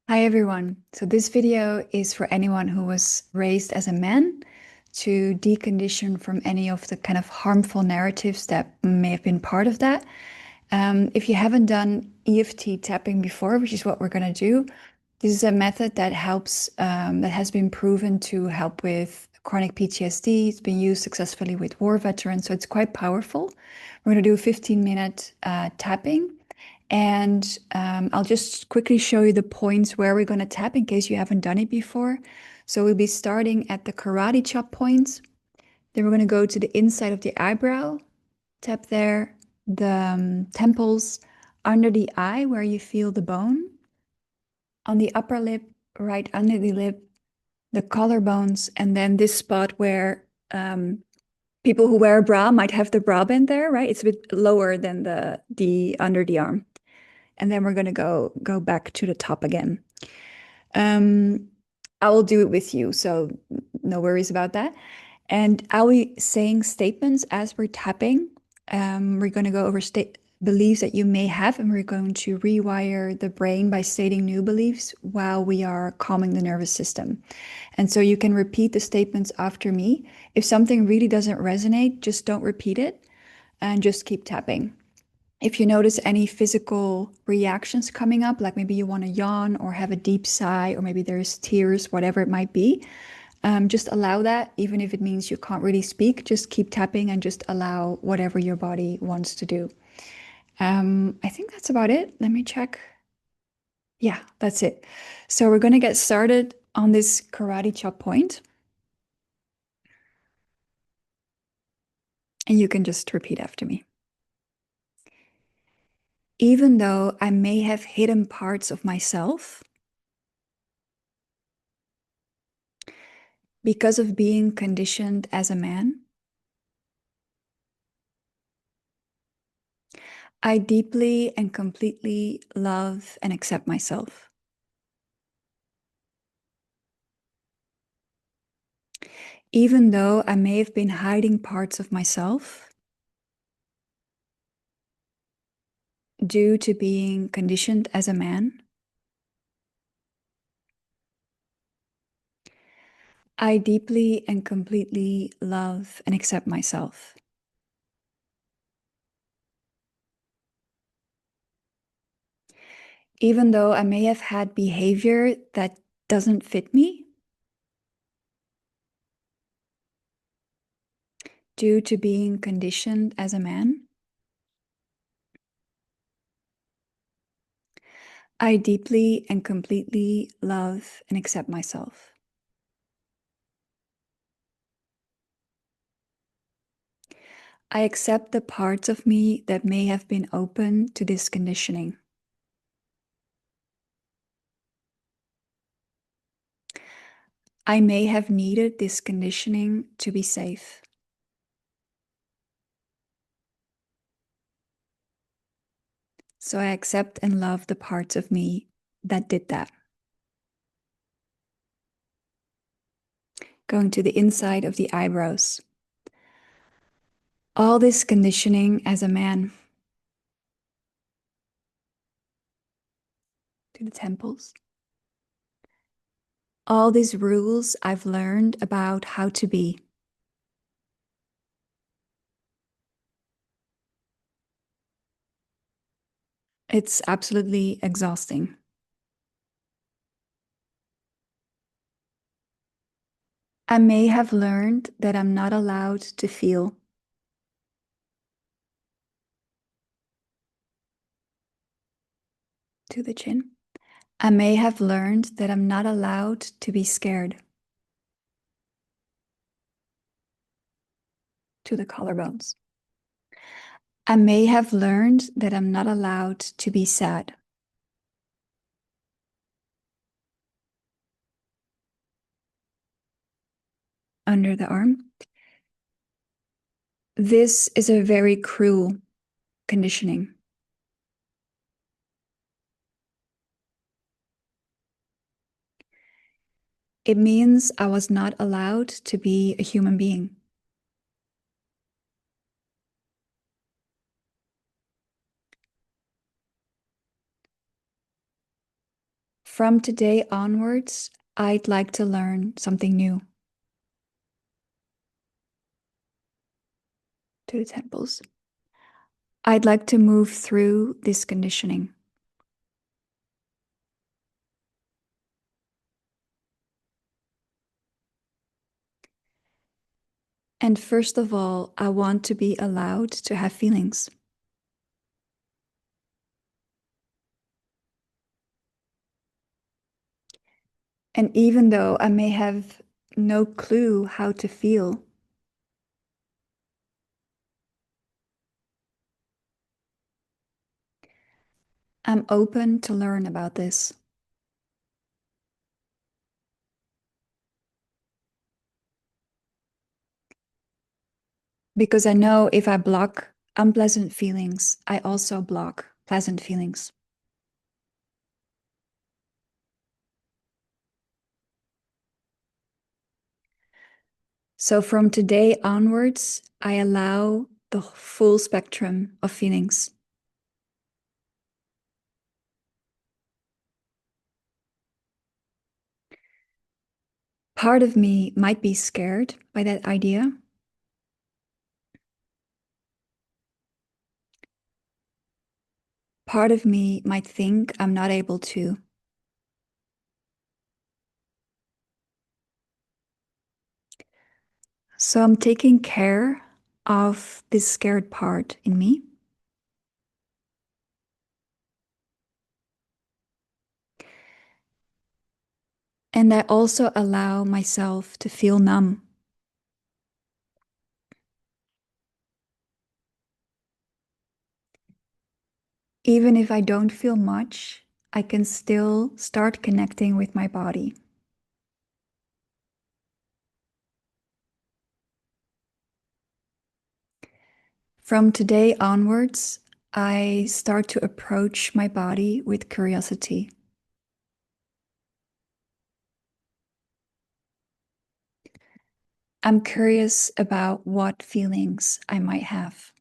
Hi everyone. So this video is for anyone who was raised as a man to decondition from any of the kind of harmful narratives that may have been part of that. If you haven't done EFT tapping before, which is what we're going to do, this is a method that helps, that has been proven to help with chronic PTSD. It's been used successfully with war veterans, so it's quite powerful. We're going to do a 15-minute tapping. And I'll just quickly show you the points where we're going to tap in case you haven't done it before. So we'll be starting at the karate chop points. Then we're going to go to the inside of the eyebrow, tap there, the temples, under the eye where you feel the bone, on the upper lip, right under the lip, the collarbones, and then this spot where people who wear a bra might have the bra band there, right? It's a bit lower than the under the arm. And then we're going to go back to the top again. Um, I will do it with you, so no worries about that. And I'll be saying statements as we're tapping. We're going to go over state beliefs that you may have, and we're going to rewire the brain by stating new beliefs while we are calming the nervous system. And so you can repeat the statements after me. If something really doesn't resonate, just don't repeat it and just keep tapping. If you notice any physical reactions coming up, like maybe you want to yawn or have a deep sigh, or maybe there's tears, whatever it might be, just allow that, even if it means you can't really speak. Just keep tapping and just allow whatever your body wants to do. I think that's about it. Let me check. Yeah, that's it. So we're going to get started on this karate chop point, and you can just repeat after me. Even though I may have hidden parts of myself, because of being conditioned as a man, I deeply and completely love and accept myself. Even though I may have been hiding parts of myself due to being conditioned as a man, I deeply and completely love and accept myself. Even though I may have had behavior that doesn't fit me due to being conditioned as a man, I deeply and completely love and accept myself. I accept the parts of me that may have been open to this conditioning. I may have needed this conditioning to be safe. So I accept and love the parts of me that did that. Going to the inside of the eyebrows. All this conditioning as a man. To the temples. All these rules I've learned about how to be. It's absolutely exhausting. I may have learned that I'm not allowed to feel. To the chin. I may have learned that I'm not allowed to be scared. To the collarbones. I may have learned that I'm not allowed to be sad. Under the arm. This is a very cruel conditioning. It means I was not allowed to be a human being. From today onwards, I'd like to learn something new. To the temples. I'd like to move through this conditioning. And first of all, I want to be allowed to have feelings. And even though I may have no clue how to feel, I'm open to learn about this. Because I know if I block unpleasant feelings, I also block pleasant feelings. So from today onwards, I allow the full spectrum of feelings. Part of me might be scared by that idea. Part of me might think I'm not able to. So I'm taking care of this scared part in me. And I also allow myself to feel numb. Even if I don't feel much, I can still start connecting with my body. From today onwards, I start to approach my body with curiosity. I'm curious about what feelings I might have.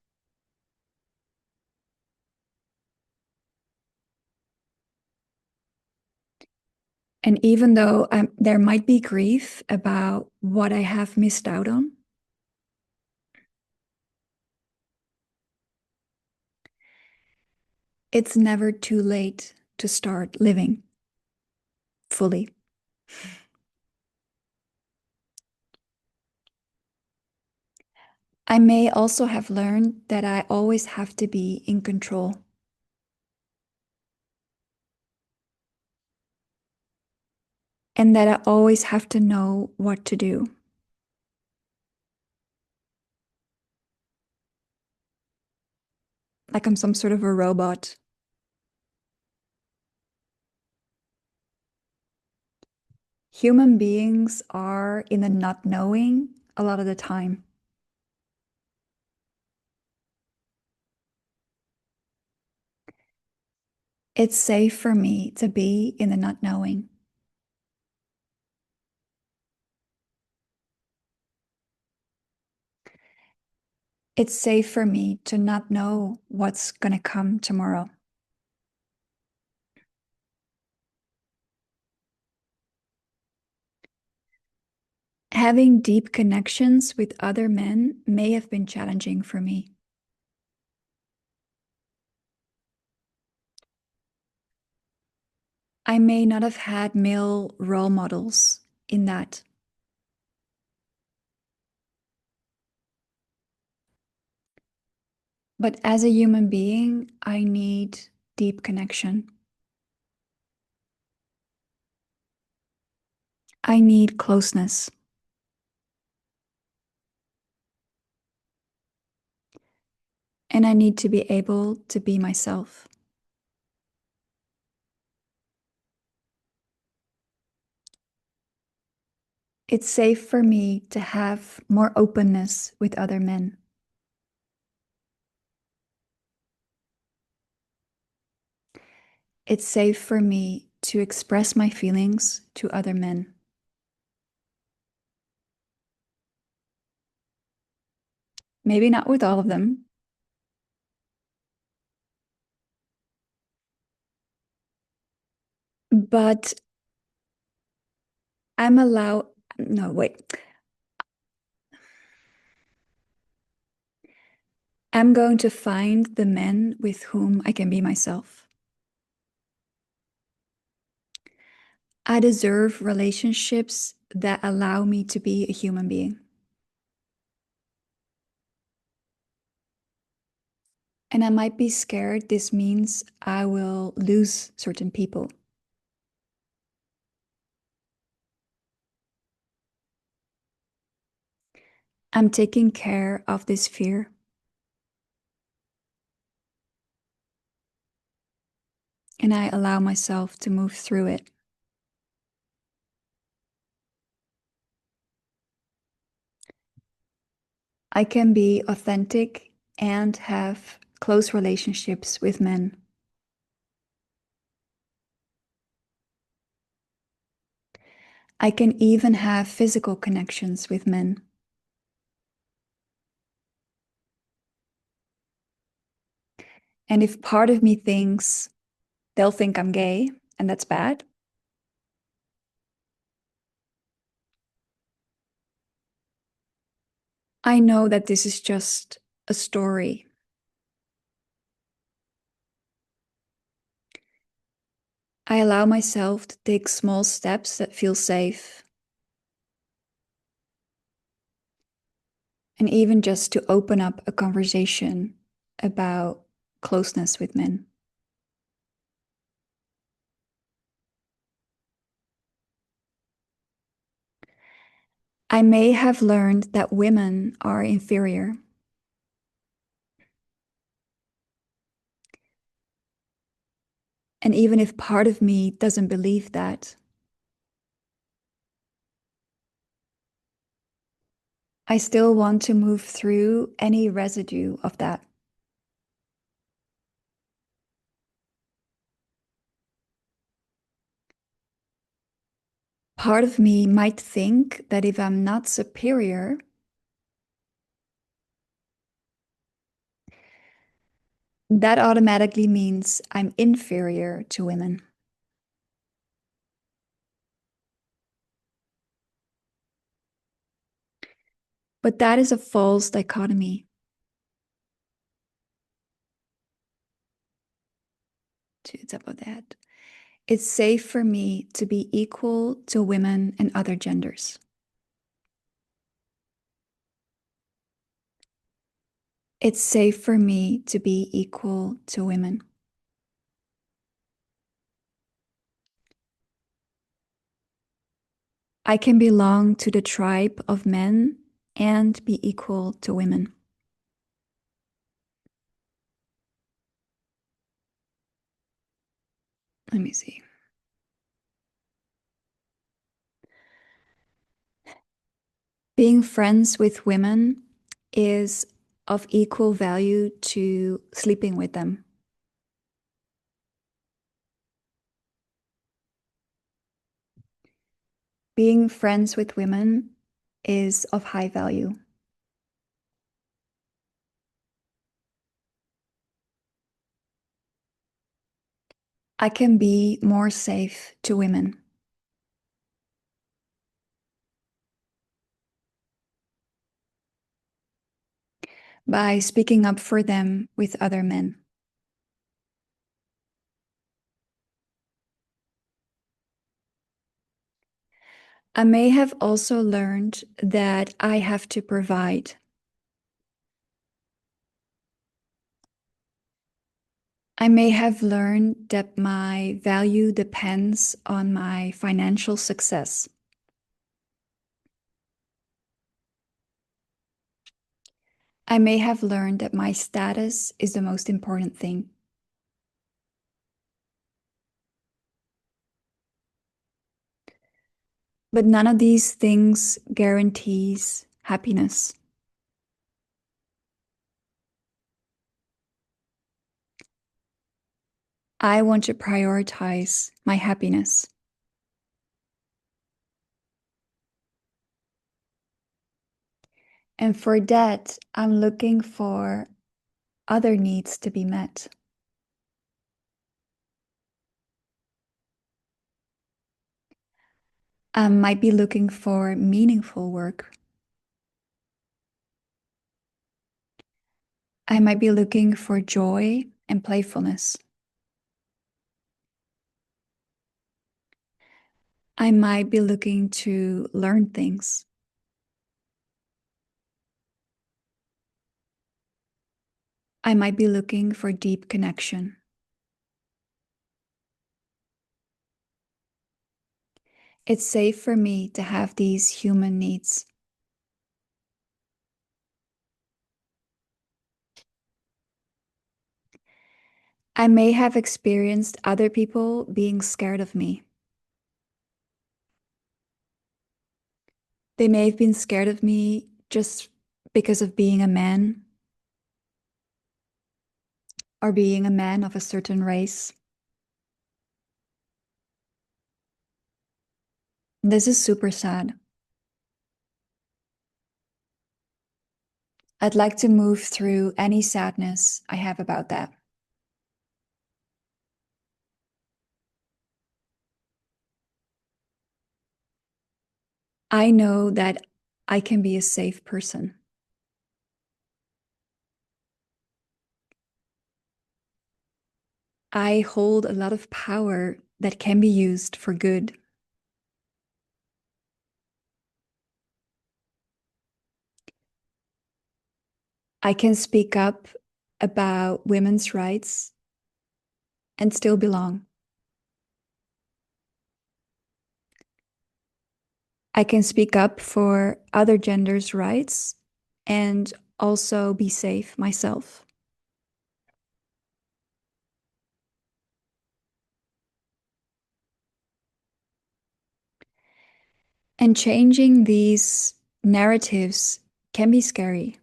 And even though there might be grief about what I have missed out on, it's never too late to start living fully. I may also have learned that I always have to be in control. And that I always have to know what to do. Like I'm some sort of a robot. Human beings are in the not knowing a lot of the time. It's safe for me to be in the not knowing. It's safe for me to not know what's going to come tomorrow. Having deep connections with other men may have been challenging for me. I may not have had male role models in that. But as a human being, I need deep connection. I need closeness. And I need to be able to be myself. It's safe for me to have more openness with other men. It's safe for me to express my feelings to other men. Maybe not with all of them. But I'm allowed, no, wait. I'm going to find the men with whom I can be myself. I deserve relationships that allow me to be a human being. And I might be scared this means I will lose certain people. I'm taking care of this fear. And I allow myself to move through it. I can be authentic and have close relationships with men. I can even have physical connections with men. And if part of me thinks they'll think I'm gay, and that's bad, I know that this is just a story. I allow myself to take small steps that feel safe. And even just to open up a conversation about closeness with men. I may have learned that women are inferior. And even if part of me doesn't believe that, I still want to move through any residue of that. Part of me might think that if I'm not superior, that automatically means I'm inferior to women. But that is a false dichotomy. To top of that, it's safe for me to be equal to women and other genders. It's safe for me to be equal to women. I can belong to the tribe of men and be equal to women. Let me see. Being friends with women is of equal value to sleeping with them. Being friends with women is of high value. I can be more safe to women. By speaking up for them with other men. I may have also learned that I have to provide. I may have learned that my value depends on my financial success. I may have learned that my status is the most important thing. But none of these things guarantees happiness. I want to prioritize my happiness. And for that, I'm looking for other needs to be met. I might be looking for meaningful work. I might be looking for joy and playfulness. I might be looking to learn things. I might be looking for deep connection. It's safe for me to have these human needs. I may have experienced other people being scared of me. They may have been scared of me just because of being a man or being a man of a certain race. This is super sad. I'd like to move through any sadness I have about that. I know that I can be a safe person. I hold a lot of power that can be used for good. I can speak up about women's rights and still belong. I can speak up for other genders' rights and also be safe myself. And changing these narratives can be scary.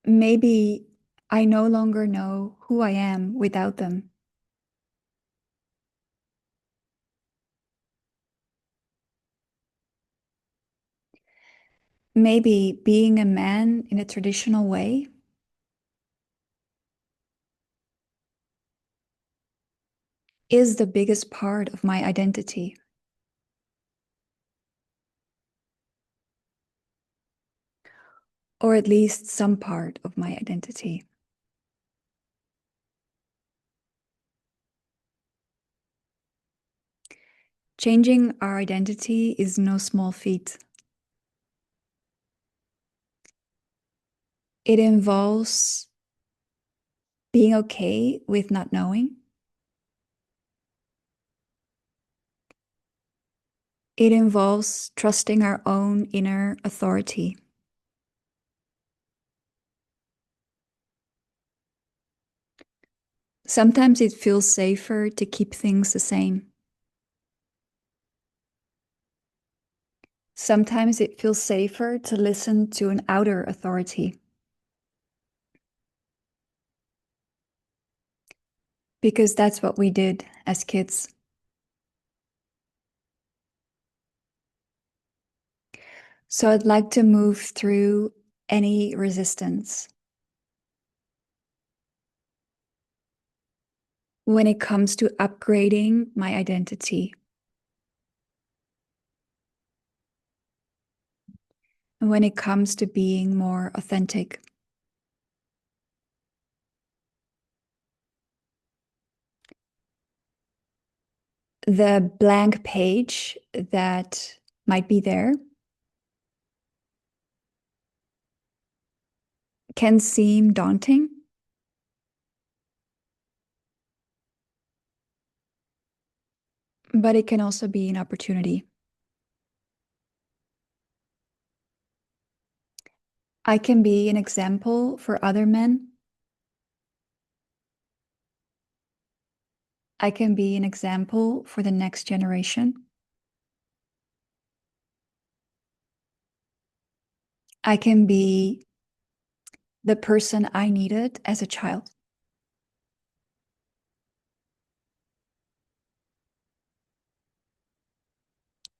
Maybe I no longer know who I am without them. Maybe being a man in a traditional way is the biggest part of my identity. Or at least some part of my identity. Changing our identity is no small feat. It involves being okay with not knowing. It involves trusting our own inner authority. Sometimes it feels safer to keep things the same. Sometimes it feels safer to listen to an outer authority. Because that's what we did as kids. So I'd like to move through any resistance. When it comes to upgrading my identity. And when it comes to being more authentic. The blank page that might be there can seem daunting. But it can also be an opportunity. I can be an example for other men. I can be an example for the next generation. I can be the person I needed as a child.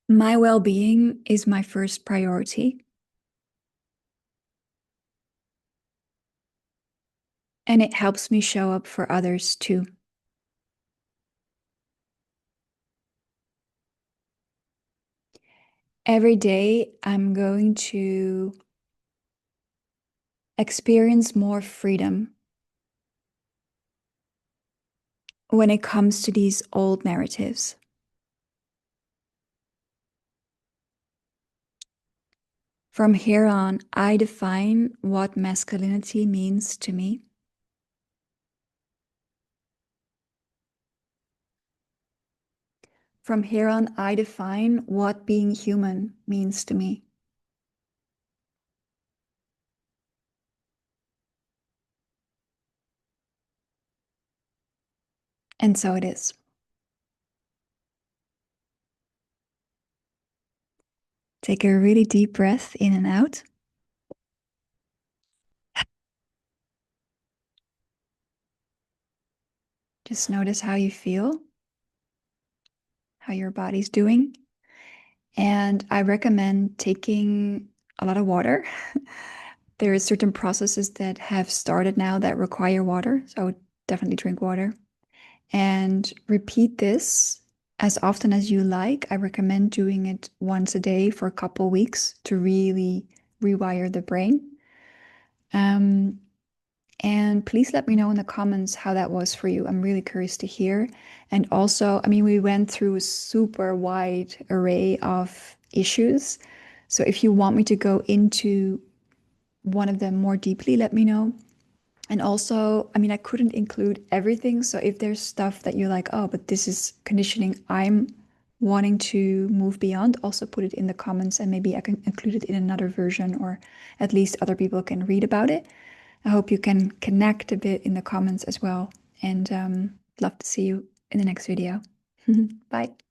My well-being is my first priority. And it helps me show up for others too. Every day, I'm going to experience more freedom when it comes to these old narratives. From here on, I define what masculinity means to me. From here on, I define what being human means to me. And so it is. Take a really deep breath in and out. Just notice how you feel, how your body's doing. And I recommend taking a lot of water. There are certain processes that have started now that require water. So I would definitely drink water. And repeat this as often as you like. I recommend doing it once a day for a couple weeks to really rewire the brain. Um, and please let me know in the comments how that was for you. I'm really curious to hear. And also, I mean, we went through a super wide array of issues. So if you want me to go into one of them more deeply, let me know. And also, I mean, I couldn't include everything. So if there's stuff that you're like, oh, but this is conditioning I'm wanting to move beyond, also put it in the comments and maybe I can include it in another version or at least other people can read about it. I hope you can connect a bit in the comments as well. And love to see you in the next video. Bye.